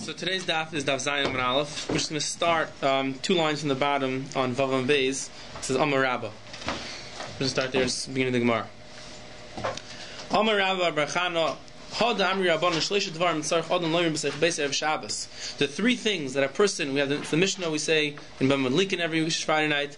So today's DAF is DAF Zayin Amar Aleph. We're just going to start 2 lines from the bottom on Vav and Beis. It says Amar Rabba. We're going to start there at the beginning of the Gemara. Amar Rabba Barachana Hada Amri Rabban Shleisha Dvar Mitzarch Adam Loyim B'Seich Beis Erev Shabbos. The 3 things that a person, we have the Mishnah we say in Bamad Lincoln every Friday night.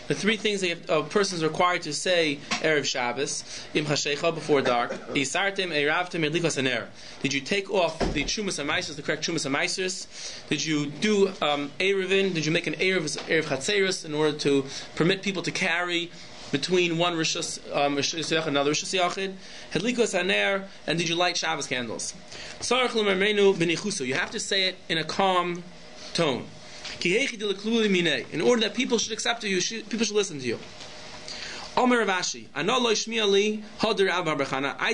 The 3 things that a person is required to say Erev Shabbos, Im Hashecha, before dark, Isartem, Eiravtem, Edlikas Aner. Did you take off the Chumas HaMaisers, the correct Chumas HaMaisers? Did you do Erevin? Did you make an Erev Chatzeris in order to permit people to carry between one Rishus Yachid and another Rishus Yachid? Hedlikas Aner, and did you light Shabbos candles? Tzarech L'Marmenu B'Nichusu. You have to say it in a calm tone. In order that people should accept you, people should listen to you. I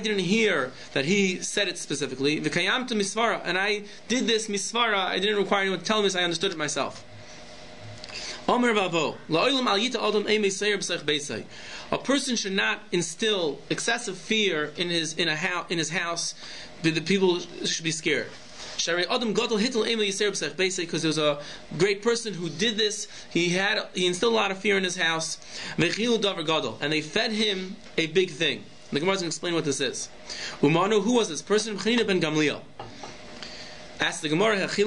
didn't hear that he said it specifically. And I did this misvara. I didn't require anyone to tell me, so I understood it myself. A person should not instill excessive fear in his house. The people should be scared. Because there was a great person who did this. He instilled a lot of fear in his house, and they fed him a big thing. The Gemara is going to explain what this is. Umanu, who was this person? Ben Gamliel. Asked the Gemara, is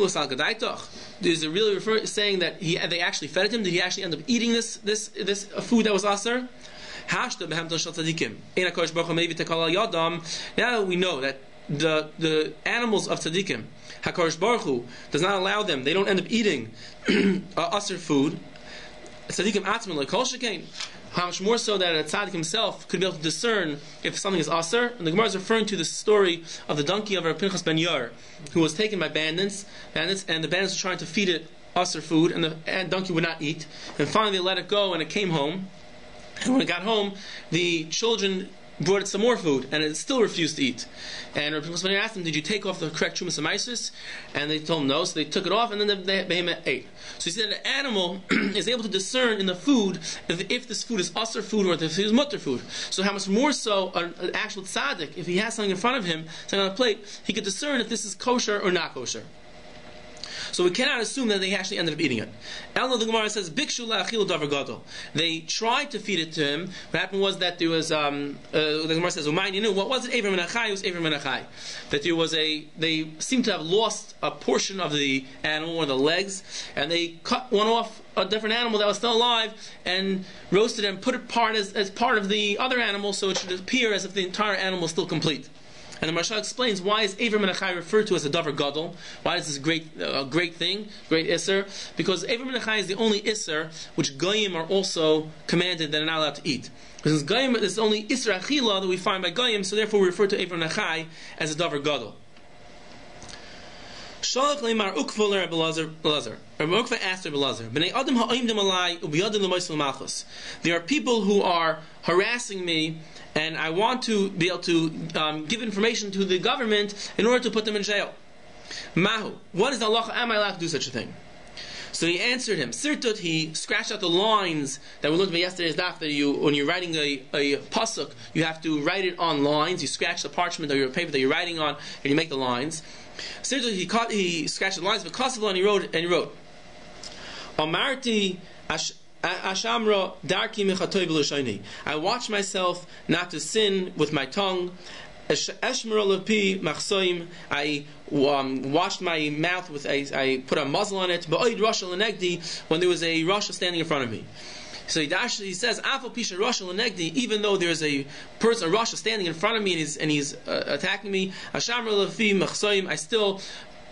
it really saying that they actually fed him? Did he actually end up eating this food that was aser? Now we know that the animals of tzaddikim, HaKadosh Baruch Hu does not allow them. They don't end up eating aser food. Tzaddikim atzman lekol shekain. How much more so that a tzaddik himself could be able to discern if something is aser. And the Gemara is referring to the story of the donkey of Rav Pinchas ben Yair, who was taken by bandits, and the bandits were trying to feed it aser food, and the donkey would not eat. And finally they let it go, and it came home. And when it got home, the children brought it some more food, and it still refused to eat. And Rabbi asked them, "Did you take off the correct Chumas HaMaisers?" And they told him no, so they took it off, and then the behemoth ate. So he said the animal is able to discern in the food if this food is aser food or if it is mutter food. So how much more so an actual tzaddik, if he has something in front of him, something on a plate, he could discern if this is kosher or not kosher. So we cannot assume that they actually ended up eating it. Elno, the Gemara says, "Bikshu la'achilu davar gadol." They tried to feed it to him. What happened was that there was the Gemara says, "Umayin, you know what was it? Avram Menachem, it was Avram Menachem." That there was they seemed to have lost a portion of the animal, one of the legs, and they cut one off a different animal that was still alive and roasted it and put it as part of the other animal, so it should appear as if the entire animal is still complete. And the Maharsha explains why is Avram Menachem referred to as a davar gadol? Why is this great thing, great isser? Because Avram Menachem is the only isser which goyim are also commanded that they're not allowed to eat. Because goyim is only isser achila that we find by goyim, so therefore we refer to Avram Menachem as a davar gadol. Shalach leimar ukva Rabbi Elazar. Rabbi Ukva asked Rabbi Elazar, "Bnei adam ha'imdim alai ubiyadim l'moisel malchus." There are people who are harassing me, and I want to be able to give information to the government in order to put them in jail. Mahu, what is the halacha? Am I allowed to do such a thing? So he answered him. Sirtut, he scratched out the lines that we looked at yesterday's DAF, that when you're writing a pasuk, you have to write it on lines. You scratch the parchment or your paper that you're writing on, and you make the lines. Sirtut, he scratched the lines, and he wrote, Amarti Ashamra darki mechatoi v'loshoni. I watch myself not to sin with my tongue. Eshmer lepi machsoim. I washed my mouth with I put a muzzle on it. Ba'oid rasha lenegdi, when there was a rasha standing in front of me. So he says, Afal pisha rasha lenegdi, even though there's a rasha standing in front of me and he's attacking me. Ashamra lepi machsoim. I still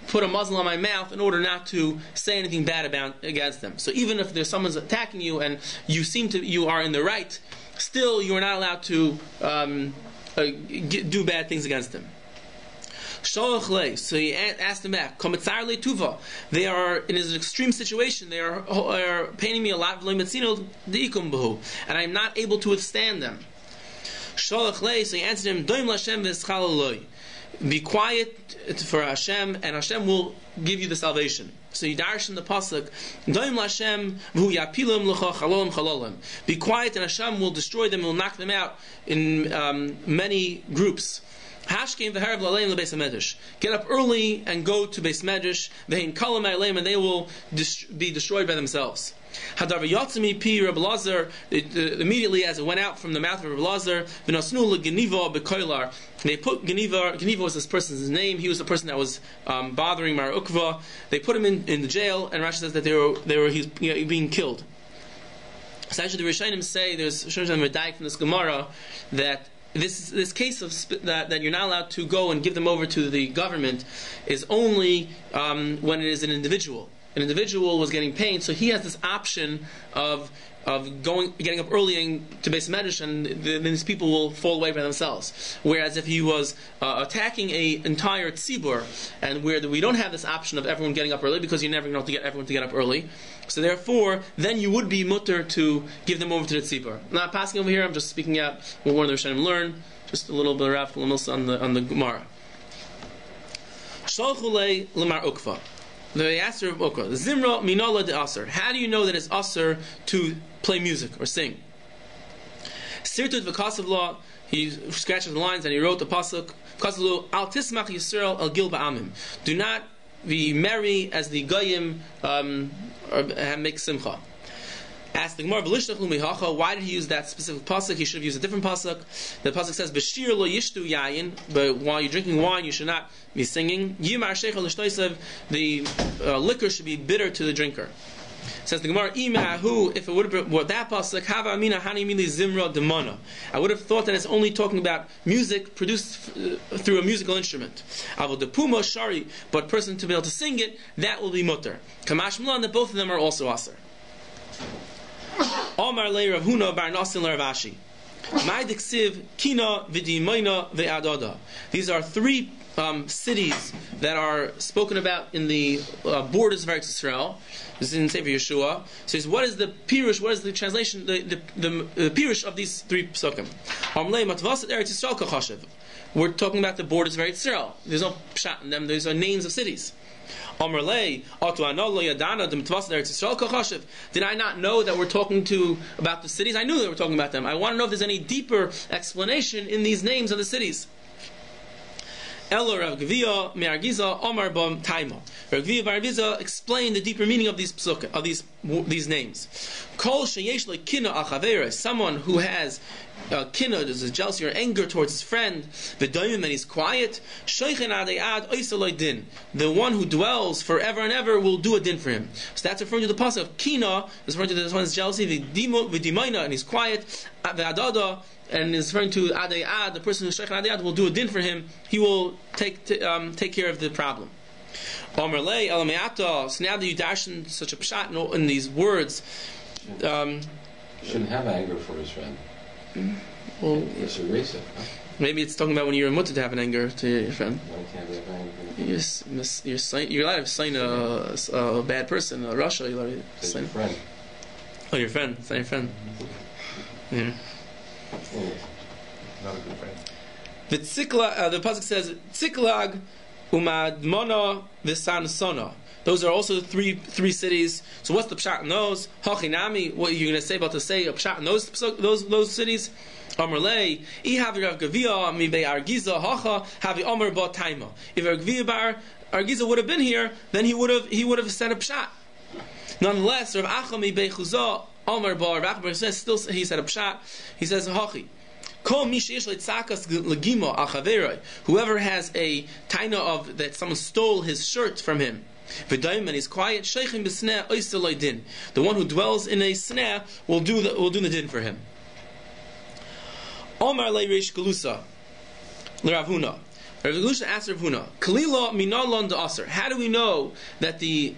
put a muzzle on my mouth in order not to say anything bad against them. So even if there's someone's attacking you and you are in the right, still you are not allowed to do bad things against them. So he asked him back, they are in an extreme situation, they are paining me a lot, and I am not able to withstand them. So he answered him, be quiet for Hashem, and Hashem will give you the salvation. So you darshan the pasuk, be quiet, and Hashem will destroy them, will knock them out in many groups. Hashkim v'harav l'aleim l'beis medrash. Get up early and go to beis medrash. V'hein kalam aleim, and they will be destroyed by themselves. Hadar v'yatzimi pi Rabbi Lazar. Immediately as it went out from the mouth of Rabbi Lazar, v'nosnu l'geniva b'koilar. They put Geniva was this person's name. He was the person that was bothering Mar Ukva. They put him in the jail, and Rashi says that he's being killed. So actually, the Rishonim say, there's Rishonim Medayik from this Gemara, that this case of that you're not allowed to go and give them over to the government is only when it is an individual. An individual was getting paid, so he has this option of getting up early to Beis Medrash, and then these people will fall away by themselves. Whereas if he was attacking an entire tzibur, and where we don't have this option of everyone getting up early, because you're never going to get everyone to get up early, so therefore, then you would be mutter to give them over to the tzibur. I'm not passing over here, I'm just speaking out what one of the Rishonim learned, just a little bit of Rav Milsa on the Gemara. Shalchulei lemar ukva. The answer of Ukva. Zimra minala de aser. How do you know that it's aser to play music or sing? Sirtut v'kasavla. He scratches the lines and he wrote the pasuk. Kasavlu al tismach Yisrael al gil ba'amim. Do not be merry as the goyim make simcha. Ask the Gemara, why did he use that specific pasuk? He should have used a different pasuk. The pasuk says, "B'shir lo yishtu yayin," but while you're drinking wine, you should not be singing. Yimar sheichel l'shtoisav, the liquor should be bitter to the drinker. Says the Gemara, if it would have been that pasuk, hava amina hani mili zimra demana. I would have thought that it's only talking about music produced through a musical instrument. Avo de puma shari, but person to be able to sing it, that will be mutter. Kamash milan, that both of them are also aser. Omar le Rav Huna bar Nasin le Rav Ashi. My diksiv kina v'dimayna ve'adada. These are three cities that are spoken about in the borders of Eretz Yisrael. This is in Sefer Yeshua. It says, what is the pirush? What is the translation? The pirush of these three psukim. Amlei matvasat Eretz Yisrael kachashiv. We're talking about the borders of Eretz Yisrael. There's no pshat in them. These are names of cities. Did I not know that we're talking about the cities? I knew that we're talking about them. I want to know if there's any deeper explanation in these names of the cities. Rav Gvia explained the deeper meaning of these psukim, of these names. Someone who has kinna, there's a jealousy or anger towards his friend, and he's quiet. The one who dwells forever and ever will do a din for him. So that's referring to the pasuk of kinna, is referring to this one's jealousy, and he's quiet, and is referring to adayad, the person who's sheikh adayad will do a din for him. He will take care of the problem. So now that you dash in such a pshat in these words, shouldn't have anger for his friend. Well, it's a racist. Huh? Maybe it's talking about when you're mutter to have an anger to your friend. Why can't we have anger? You're allowed to sign a bad person, a Russia. You're allowed to sign your friend. Oh, your friend. Sign your friend. Yeah. Not a good friend. The pasuk says Tziklag umadmona v'sansona. Those are also three cities. So what's the pshat in those? Hachinami, what are you going to say about a pshat in those cities? Amarlei, ihavi Rav Gavia mi be Argiza hacha havi Amar ba taima. If Rav Gavia bar Argiza would have been here, then he would have said a pshat. Nonetheless, Rav Acha mi be Chuzah Amar ba Rav Acha says still he said a pshat. He says hachi. Whoever has a taina of that someone stole his shirt from him, and he's quiet, the one who dwells in a snare will do the din for him. Omar le Reish Galusa Rav Huna. Rav Galusa asked Rav Huna, Kalila minalon de aser. How do we know that the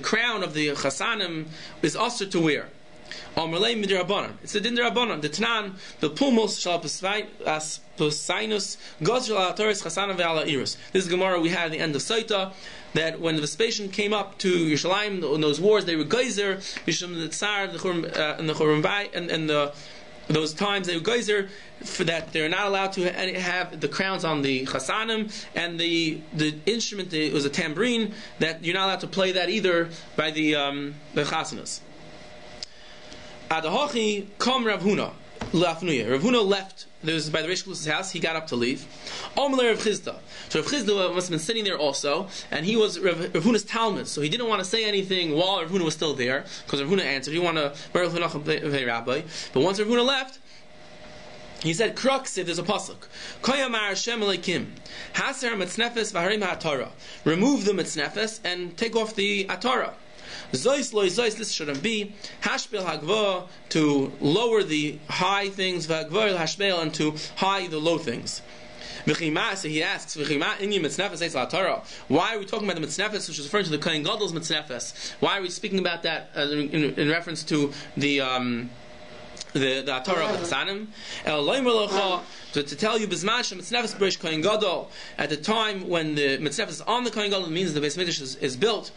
crown of the chasanim is aser to wear? It's the din derabanan. The Tanan, the pulmos shal pesainus gozul al toris chasanim ve'ala iris. This is Gemara we had at the end of Saita, that when the Vespasian came up to Yerushalayim in those wars, they were geyser mishum the tsar and the churumbai and those times they were geyser for that they're not allowed to have the crowns on the chasanim, and the instrument, it was a tambourine, that you're not allowed to play that either by the chasanas. Adahachi kam Rav Huna lafnuya. Rav Huna left was by the Reish Klus's house. He got up to leave. Omer Rav Chizda. So Rav Chizda must have been sitting there also, and he was Rav Huna's Talmud. So he didn't want to say anything while Rav Huna was still there, because Rav Huna answered. He didn't want to Baruch Menachem pay Rabbi. But once Rav Huna left, he said, "Krux, if there's a pasuk, Koyamar Hashem Elokim, Haser Mitznefes V'Harim HaTorah. Remove the Mitznefes and take off the Atara. Zois loy zois, this shouldn't be. Hashbel hagva, to lower the high things, v'hagva hashbel, and to high the low things." So he asks, why are we talking about the mitznefes, which is referring to the Kohen Gadol's mitznefes? Why are we speaking about that in reference to the Torah of the Chasanim? To tell you, at the time when the mitznefes is on the Kohen Gadol, it means the Beis Mikdash is built.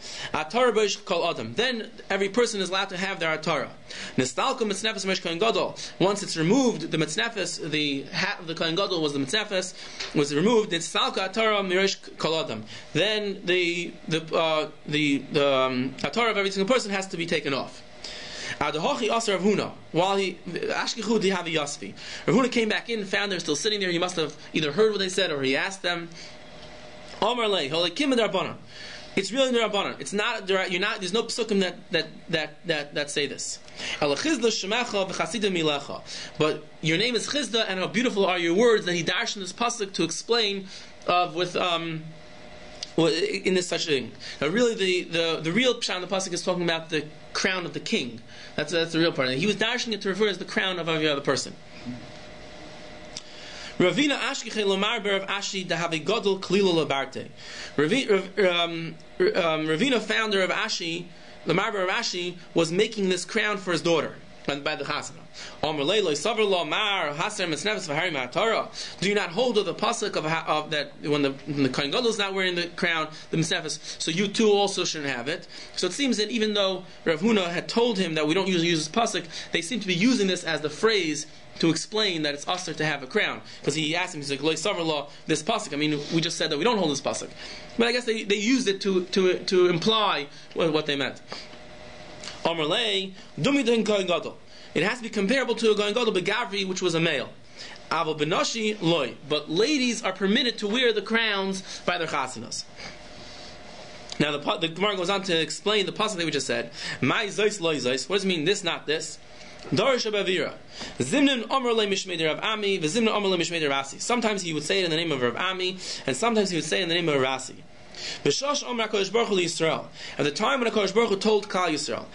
Then every person is allowed to have their Torah. Once it's removed, the mitznefes, the hat of the Kohen Gadol was the mitznefes, was removed. Then the Torah of every single person has to be taken off. While he Rav Huna came back in and found they're still sitting there. He must have either heard what they said or he asked them. It's really the Rabbanan. It's not. You're not. There's no psukim that say this. But your name is Chizda, and how beautiful are your words that he dashed in this pasuk to explain in this such thing. Now, really, the real pshat in the pasuk is talking about the crown of the king. That's the real part. He was dashing it to refer as the crown of every other person. Ravina Ashkiche Lomar Berav Ashi Dahavi Godel Kalila Labarte. Ravina, founder of Ashi, Lomar Berav Ashi, was making this crown for his daughter by the chasana. Do you not hold of the pasuk of that when the Kohen Gadol is not wearing the crown, the mitznefes, so you too also shouldn't have it? So it seems that even though Rav Huna had told him that we don't usually use this pasuk, they seem to be using this as the phrase to explain that it's usher to have a crown. Because he asked him, he's like, this pasuk. I mean, we just said that we don't hold this pasuk. But I guess they used it to imply what they meant. It has to be comparable to a Kohen Gadol begavri, which was a male. Avo benoshi loy. But ladies are permitted to wear the crowns by their chasanas. Now the Gemara goes on to explain the pasuk that we just said. My zois loy zois. What does it mean? This, not this. Darish abavira. Zimnin omer le mishmei Rav Ami, v'zimnin omer le mishmei Rav Asi. Sometimes he would say it in the name of Rav Ami, and sometimes he would say it in the name of Rav Asi. At the time when HaKadosh Baruch Hu told Klal Yisrael,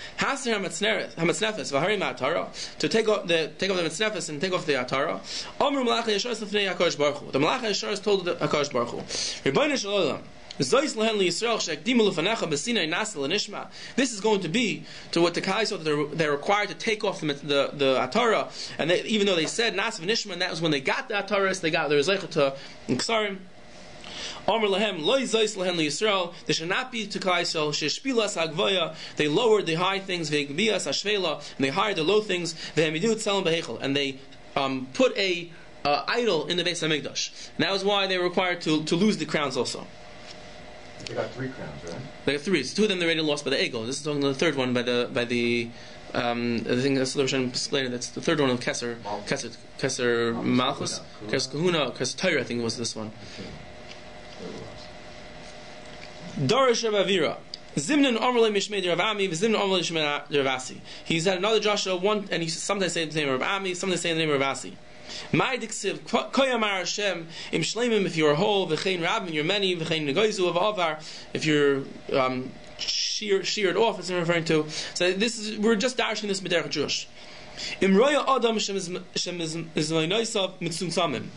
to take off the mitznefes and take off the atara, the Malach HaYesharos told the HaKadosh Baruch Hu, this is going to be to what the Klal Yisrael, they're required to take off the atara, and even though they said Nas v'Nishma, and that was when they got the ataras, they got their Zechus to Ksarim. Omer lahem lo yizois lahem liyisrael. They should not be to Klal Yisrael. Sheshpilas hagvaya. They lowered the high things. Ve'gbias hashvela. And they hired the low things. Ve'hamidu tzelem behechel. And they put a idol in the Beis Hamikdash. And that was why they were required to lose the crowns also. They got 3 crowns, right? They got 3. So 2 of them they already lost by the eagle. This is talking about the third one by the I think that's the Roshon explained. That's the third one of Keser Malchus, Keser Kahuna, Keser Torah. I think it was this one. Darish Avira. Zimnan Amrle Mishmei Rav Ami, Zimnan Amrle Mishmei Rav Asi. He's had another Joshua one, and he sometimes say the name of Rav Ami, sometimes say the name of Rav Asi. My diksiv Koyamar Hashem Im Shleimim, if you are whole, V'chein Rabin, you're many, V'chein Negoizu of Avar, if you're sheared off, it's referring to. So we're just dashing this Mederach Jewish. Im Roya Adam Shem is Noisav Mitzum Samim.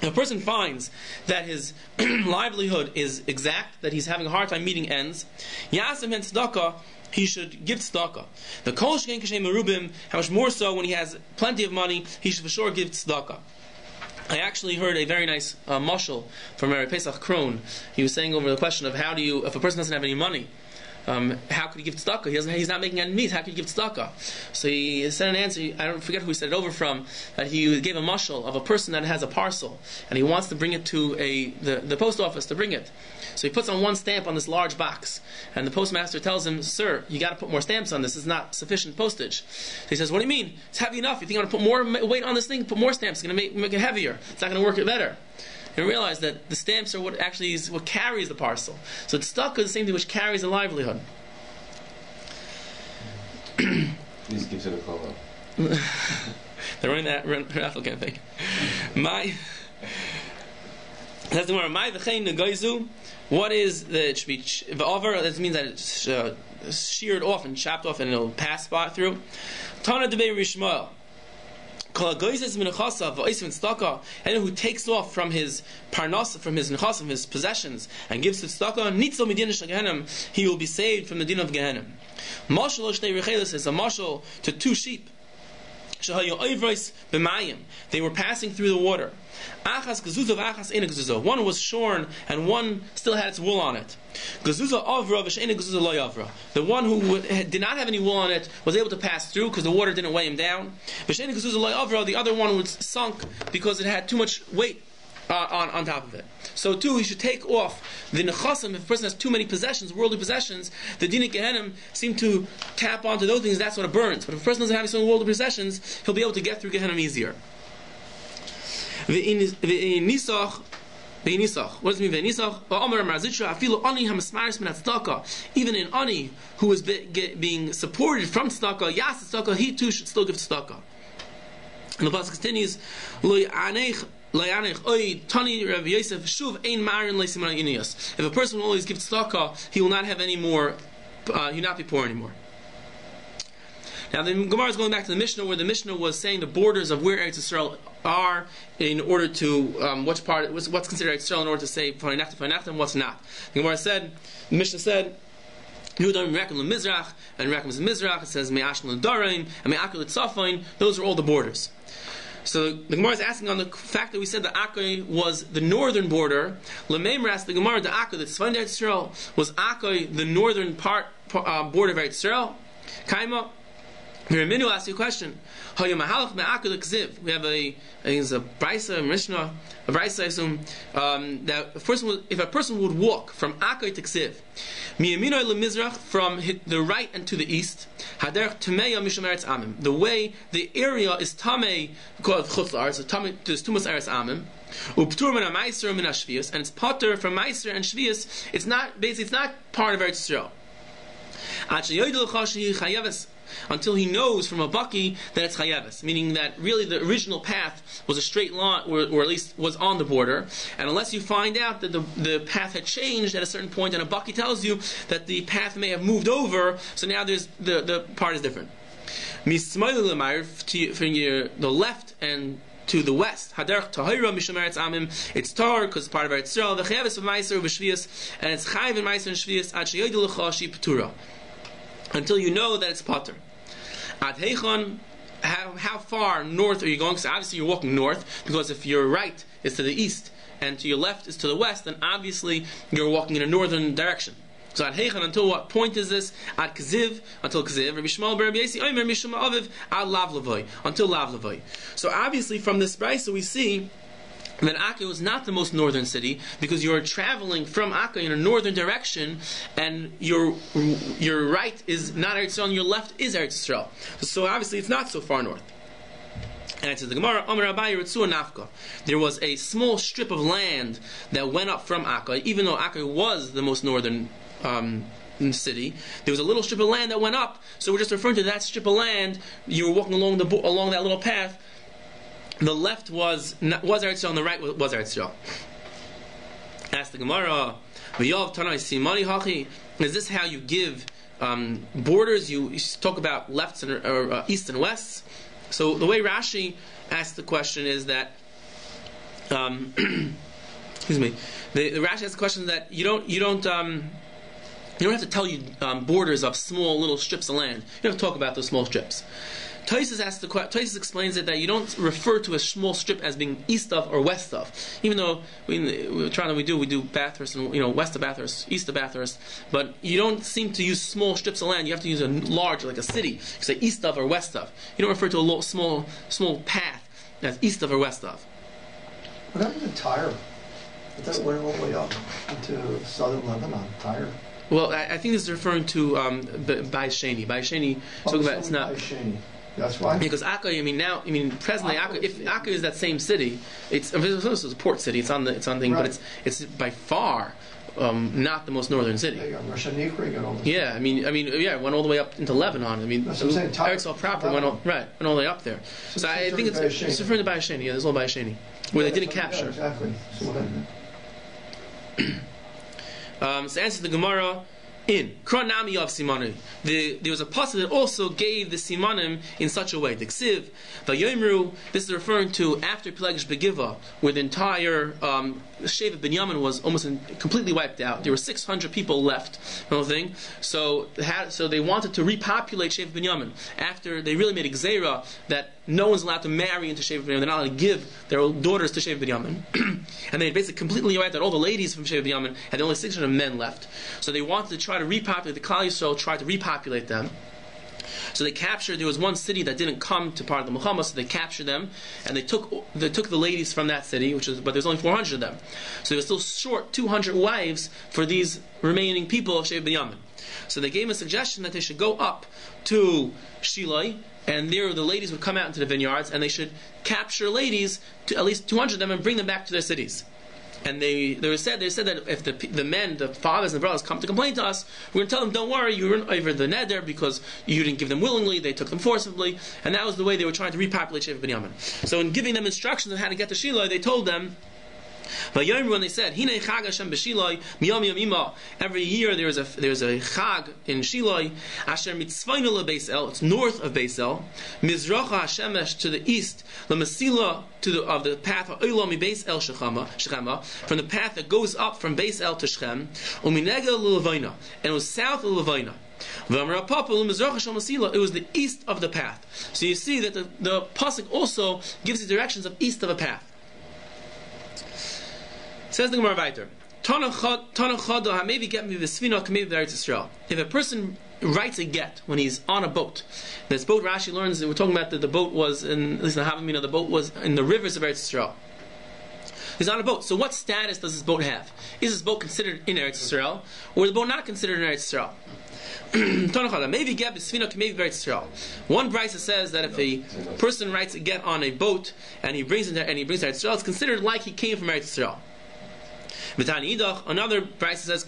If a person finds that his livelihood is exact, that he's having a hard time meeting ends, Yasim and tzedakah, he should give tzedakah. The kol shekein kashem merubim, how much more so when he has plenty of money, he should for sure give tzedakah. I actually heard a very nice mashal from Rabbi Pesach Kron. He was saying over the question of how do you, if a person doesn't have any money, how could he give tzedakah? He's not making any meat. How could he give tzedakah? So he said an answer. I don't forget who he said it over from. That he gave a mashal of a person that has a parcel and he wants to bring it to the post office to bring it. So he puts on one stamp on this large box, and the postmaster tells him, "Sir, you got to put more stamps on this. This is not sufficient postage." So he says, "What do you mean? It's heavy enough. You think I'm going to put more weight on this thing? Put more stamps. It's going to make it heavier. It's not going to work it better." And realize that the stamps are what actually is what carries the parcel. So the tzedakah is the same thing which carries the livelihood. Please give it a call. They're running that raffle campaign. That's the word. My v'chein negaizu. What is the it should be v'avar? That means that it's sheared off and chopped off and it'll pass through. Tana debei Rishmael. Anyone who takes off from his parnasa, from his nechas, from his possessions, and gives to tzedakah, he will be saved from the din of Gehenna. Mashal is a mashal to two sheep. They were passing through the water. One was shorn and one still had its wool on it. The one who did not have any wool on it was able to pass through because the water didn't weigh him down. The other one was sunk because it had too much weight on top of it. So too, he should take off the nechasim. If a person has too many possessions, worldly possessions, the din of Gehenna seem to tap onto those things. That's what it burns. But if a person doesn't have some worldly possessions, he'll be able to get through Gehenna easier. What does it mean? Even in ani who is being supported from tzedakah, he too should still give tzedakah. And the pasuk continues, if a person will always give tzedakah, he will not have any more, he will not be poor anymore. Now the Gemara is going back to the Mishnah, where the Mishnah was saying the borders of where Eretz Yisrael are in order to what's considered Eretz Yisrael in order to say Fanachta and what's not. The Gemara said, the Mishnah said, Menachem Mizrach, and Menachem is Mizrach. It says Me'ashkel Darain and Me'akel Tzafain. Those are all the borders. So the Gemara is asking on the fact that we said the Aryai was the northern border. L'meimer asked the Gemara, the Aryai that's found in Eretz Yisrael, was Aryai the northern border of Eretz Yisrael? Kaima. Minu asked you a question. We have a Brisa, Mishnah, a Brisa, I assume, that if a person would walk from Aryai to Ksiv, Miyamino leMizrach, from the right and to the east, Hader Tameya Mishum Eretz Amim, the way the area is Tamei, called Chutz La'aretz, so Tamei to Tumas Eretz Amim, Uptur min HaMaiser min HaShvius, and it's Potter from Maiser and Shvius. It's not part of Eretz Yisrael. Until he knows from a baki that it's chayeves, meaning that really the original path was a straight line, or at least was on the border, and unless you find out that the path had changed at a certain point, and a baki tells you that the path may have moved over, so now there's the part is different. From the left and to the west, it's tar because it's part of Eretz Yisrael. The chayeves of Meiser v'Shvius, and it's chayiv in Meiser and Shvius ad sheyodu l'chashi p'tura, until you know that it's potter. Ad heichon, how far north are you going? So obviously you're walking north, because if your right is to the east and to your left is to the west, then obviously you're walking in a northern direction. So ad heichon, until what point is this? Ad kziv, until kziv. Rabbi Shmuel bar Rabbi Yasi omer mishum aviv ad lav levoi, until lav levoi. So obviously from this brisa we see that Aryai was not the most northern city, because you're traveling from Aryai in a northern direction, and your right is not Eretz Yisrael, and your left is Eretz Yisrael. So obviously it's not so far north. And it says the Gemara, there was a small strip of land that went up from Aryai, even though Aryai was the most northern city. There was a little strip of land that went up, so we're just referring to that strip of land. You were walking along that little path. The left was Eretz Yisrael, and the right was Eretz Yisrael. Ask the Gemara, is this how you give borders? You talk about lefts or east and west. So the way Rashi asked the question is that, excuse me, the Rashi asks the question that you don't have to tell you borders of small little strips of land. You don't have to talk about those small strips. Taisus explains it that you don't refer to a small strip as being east of or west of, even though we do Bathurst and west of Bathurst, east of Bathurst, but you don't seem to use small strips of land. You have to use a large, like a city. You say east of or west of. You don't refer to a small path as east of or west of. What happened to Tyre? That went all the way up into southern Lebanon, Tyre. Well, I think this is referring to BAYT. BAYT, talking about it's not. That's why. Because Akka, presently Akka, if Akka is that same city, it's a port city. It's on the thing, right. But it's by far not the most northern city. Yeah, it went all the way up into Lebanon. Raizel proper went all the way up there. So I think it's referring to BAYT. Yeah, there's all BAYT where they didn't capture. Exactly. So answer the Gemara in Kronami of Simanim. There was a pasuk that also gave the Simanim in such a way. The Ksiv, Vayomru, this is referring to after Pelegish Begiva, where the entire Shevet Binyamin was almost completely wiped out. There were 600 people left, the whole thing. So they wanted to repopulate Shevet Binyamin. After they really made a Gzeira that no one's allowed to marry into Shevet Binyamin, they're not allowed to give their daughters to Shevet Binyamin. And they basically completely wiped out all the ladies from Shevet Binyamin, and only 600 men left. So they wanted to try to repopulate the Klal Yisrael, tried to repopulate them. So they captured. There was one city that didn't come to part of the Milchama, so they captured them, and they took the ladies from that city, but there's only 400 of them. So they were still short 200 wives for these remaining people of Shevet Binyamin. So they gave him a suggestion that they should go up to Shiloi, and there the ladies would come out into the vineyards, and they should capture ladies, to at least 200 of them, and bring them back to their cities. And they said that if the men, the fathers and the brothers come to complain to us, we're going to tell them, don't worry, you weren't over the neder because you didn't give them willingly, they took them forcibly, and that was the way they were trying to repopulate Shevet Binyamin. So in giving them instructions on how to get to Shiloh, they told them, when they said, Hine Chag Hashem b'Shiloi, miyom yom ima, every year there's a Chag in Shiloi, Asher mitzvaynu leBeis El, it's north of Beis El, Mizracha Hashemesh to the east, LaMasila of the path of Olam miBeis El Shechema, from the path that goes up from Beis El to Shechem, Uminega l'Levayna, and it was south of Levayna. It was the east of the path. So you see that the pasuk also gives the directions of east of a path. Says the Gemara weiter. If a person writes a get when he's on a boat, this boat Rashi learns, we're talking about that the boat was in, at least in the Havamina, the boat was in the rivers of Eretz Yisrael. He's on a boat. So what status does this boat have? Is this boat considered in Eretz Yisrael, or is the boat not considered in Eretz Yisrael? One brisa says that if a person writes a get on a boat and he brings it to Eretz Yisrael, it's considered like he came from Eretz Yisrael. Another brisa says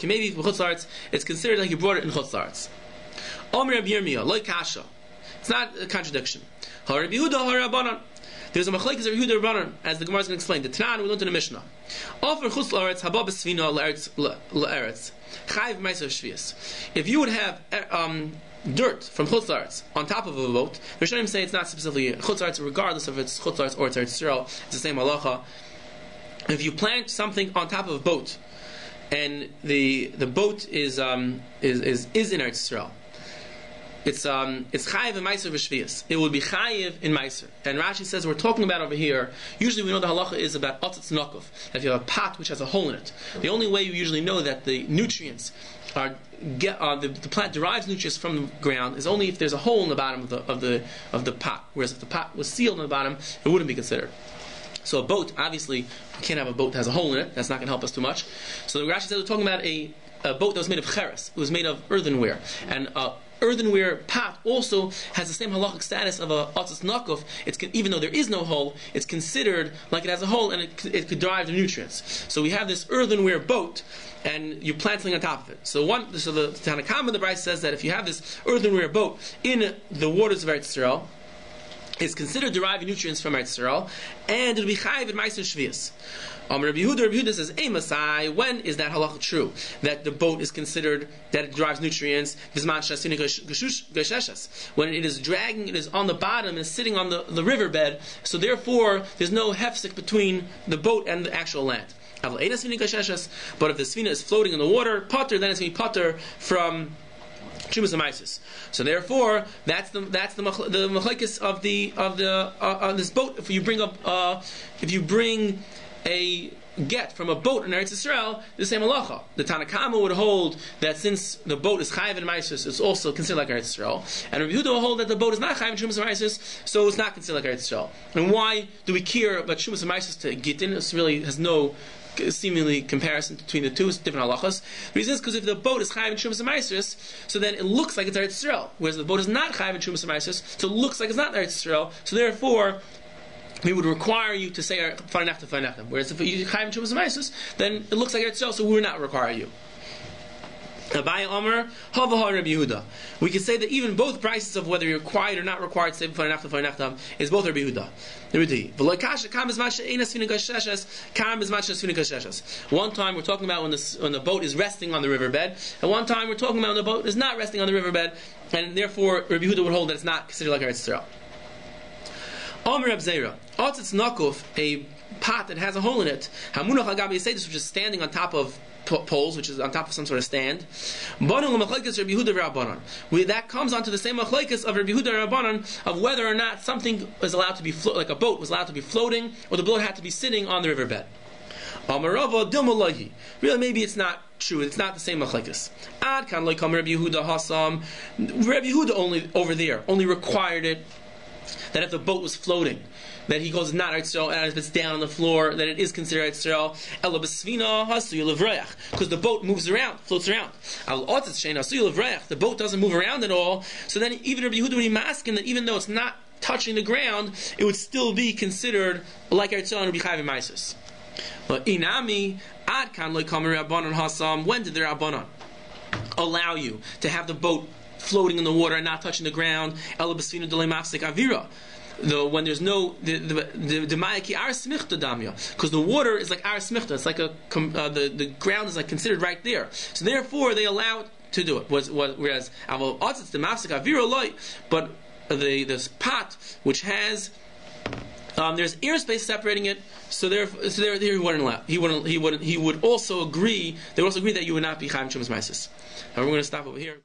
it's considered like he brought it in Chutz La'aretz. It's not a contradiction. There's a machlekes of Yehuda Rabbanan, as the Gemara is going to explain. The Tanan we learned in the Mishnah. Offer Chutz La'aretz haba b'sfina la'eretz chayiv ma'aser shvius. If you would have dirt from Chutz La'aretz on top of a boat, the Rishonim say it's not specifically Chutz La'aretz, regardless of it's Chutz La'aretz or it's Eretz Yisrael. It's the same halacha. If you plant something on top of a boat, and the boat is in Eretz Yisrael, it's chayiv in ma'aser v'shvius. It would be chayiv in ma'aser. And Rashi says we're talking about over here. Usually we know the halacha is about otzitz nokov. If you have a pot which has a hole in it, the only way you usually know that the nutrients are the plant derives nutrients from the ground is only if there's a hole in the bottom of the pot. Whereas if the pot was sealed in the bottom, it wouldn't be considered. So a boat, obviously, you can't have a boat that has a hole in it. That's not going to help us too much. So the Rashi says we're talking about a boat that was made of cheres. It was made of earthenware. And earthenware pot also has the same halachic status of a otzitz nokov. Even though there is no hole, it's considered like it has a hole and it could derive the nutrients. So we have this earthenware boat, and you plant something on top of it. So the Tanakama, the Bride says that if you have this earthenware boat in the waters of Eretz Yisrael, it's considered deriving nutrients from Eretz Yisrael, and it'll be chayiv in ma'aser shvius. Rabbi Yehuda says, Masai, when is that halacha true? That the boat is considered that it derives nutrients, when it is dragging, it is on the bottom, and is sitting on the riverbed, so therefore there's no hefsek between the boat and the actual land. But if the svina is floating in the water, potter, then it's going to be potter from Shumas Amaisis. So therefore, that's the machlekes of this boat. If you bring a get from a boat in Eretz Yisrael, the same halacha. The Tanakama would hold that since the boat is chayiv in maisus, it's also considered like Eretz Yisrael, and Rabbi Yehuda will hold that the boat is not chayiv in shumas maisus, so it's not considered like Eretz Yisrael. And why do we care about shumas maisus to gittin? It really has no seemingly comparison between the two different halachas. The reason is because if the boat is chayiv in shumas maisus, so then it looks like it's Eretz Yisrael, whereas the boat is not chayiv in shumas maisus, so it looks like it's not Eretz Yisrael. So therefore, we would require you to say Fanechem. Whereas if you Chaim Shumas Maisus, then it looks like it's so we would not require you. Aryai Omer, Hava Rabbi Yehuda. We can say that even both prices of whether you're required or not required to say Fanechem is both Rabbi Yehuda. One time we're talking about when the boat is resting on the riverbed, and one time we're talking about when the boat is not resting on the riverbed, and therefore Rabbi Yehuda would hold that it's not considered like Eretz Yisrael. Omer Reb Zera, Otzitz Nakuf, a pot that has a hole in it. Hamunach al Gabi Yisayis, which is standing on top of poles, which is on top of some sort of stand. Banu l'machlekes Rabbi Yehuda v'Rabbanan. That comes onto the same machlekes of Rabbi Yehuda and Rabbanan of whether or not something is allowed to be like a boat was allowed to be floating, or the boat had to be sitting on the riverbed. Amarava dilmalahi. Really, maybe it's not true. It's not the same machlekes. Ad kan loikam Rabbi Yehuda hasam. Rabbi Yehuda only required it that if the boat was floating, that he goes not Eretz Yisrael, and if it's down on the floor, that it is considered Eretz Yisrael. Ela b'svina hasuy levrayach, because the boat moves around, floats around. Al otzitz shein hasuy levrayach, the boat doesn't move around at all. So then even Rabbi Yehuda would be masking that even though it's not touching the ground, it would still be considered like Eretz Yisrael and would be chayiv maisus. But inami ad kan loikam Rabbanan hasam. When did the Rabbanan allow you to have the boat floating in the water and not touching the ground? Ela b'svina delei mafsek avira. Though when there's no the mayaki ar smichta damya, because the water is like ar smichta, it's like the ground is like considered right there. So therefore they allow it to do it. Whereas aval otzitz the mafsek avira loy, but this pot which has there's airspace separating it, so there he wouldn't allow. He would also agree. They would also agree that you would not be chaim shumas maisus. Now we're going to stop over here.